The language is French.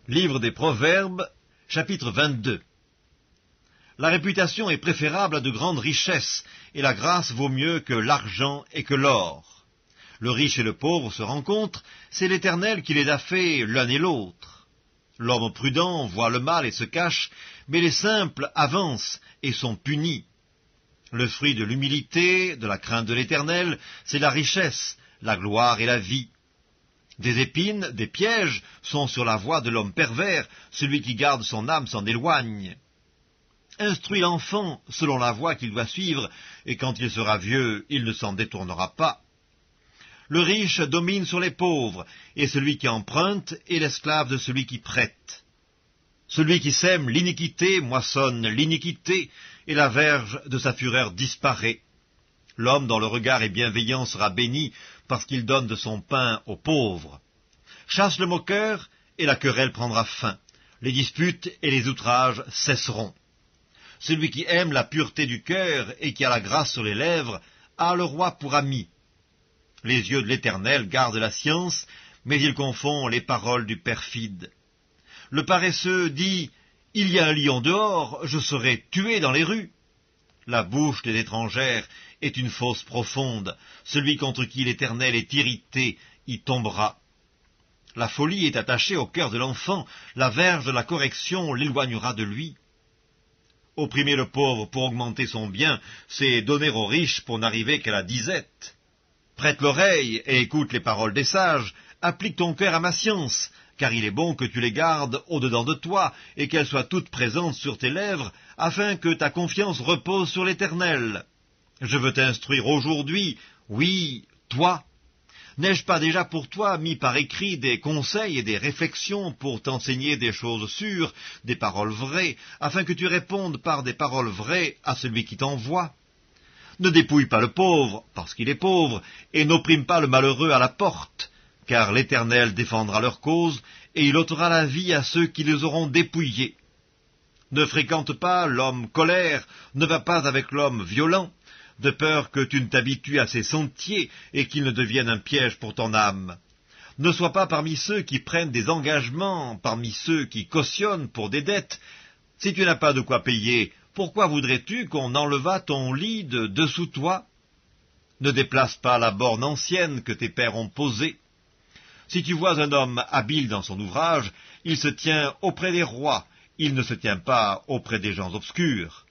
Livre des Proverbes, chapitre 22. La réputation est préférable à de grandes richesses, et la grâce vaut mieux que l'argent et que l'or. Le riche et le pauvre se rencontrent, c'est l'Éternel qui les a fait l'un et l'autre. L'homme prudent voit le mal et se cache, mais les simples avancent et sont punis. Le fruit de l'humilité, de la crainte de l'Éternel, c'est la richesse, la gloire et la vie. Des épines, des pièges sont sur la voie de l'homme pervers, celui qui garde son âme s'en éloigne. Instruis l'enfant selon la voie qu'il doit suivre, et quand il sera vieux, il ne s'en détournera pas. Le riche domine sur les pauvres, et celui qui emprunte est l'esclave de celui qui prête. Celui qui sème l'iniquité moissonne l'iniquité, et la verge de sa fureur disparaît. L'homme dont le regard est bienveillant sera béni, parce qu'il donne de son pain aux pauvres. Chasse le moqueur, et la querelle prendra fin. Les disputes et les outrages cesseront. Celui qui aime la pureté du cœur et qui a la grâce sur les lèvres a le roi pour ami. Les yeux de l'Éternel gardent la science, mais il confond les paroles du perfide. Le paresseux dit « Il y a un lion dehors, je serai tué dans les rues ». La bouche des étrangères est une fosse profonde. Celui contre qui l'Éternel est irrité y tombera. La folie est attachée au cœur de l'enfant, la verge de la correction l'éloignera de lui. Opprimer le pauvre pour augmenter son bien, c'est donner aux riches pour n'arriver qu'à la disette. Prête l'oreille et écoute les paroles des sages, applique ton cœur à ma science, car il est bon que tu les gardes au-dedans de toi, et qu'elles soient toutes présentes sur tes lèvres, afin que ta confiance repose sur l'Éternel. Je veux t'instruire aujourd'hui, oui, toi. N'ai-je pas déjà pour toi mis par écrit des conseils et des réflexions pour t'enseigner des choses sûres, des paroles vraies, afin que tu répondes par des paroles vraies à celui qui t'envoie? Ne dépouille pas le pauvre, parce qu'il est pauvre, et n'opprime pas le malheureux à la porte, car l'Éternel défendra leur cause, et il ôtera la vie à ceux qui les auront dépouillés. Ne fréquente pas l'homme colère, ne va pas avec l'homme violent, de peur que tu ne t'habitues à ses sentiers et qu'il ne devienne un piège pour ton âme. Ne sois pas parmi ceux qui prennent des engagements, parmi ceux qui cautionnent pour des dettes. Si tu n'as pas de quoi payer, pourquoi voudrais-tu qu'on enlevât ton lit de dessous toi? Ne déplace pas la borne ancienne que tes pères ont posée. Si tu vois un homme habile dans son ouvrage, il se tient auprès des rois, il ne se tient pas auprès des gens obscurs.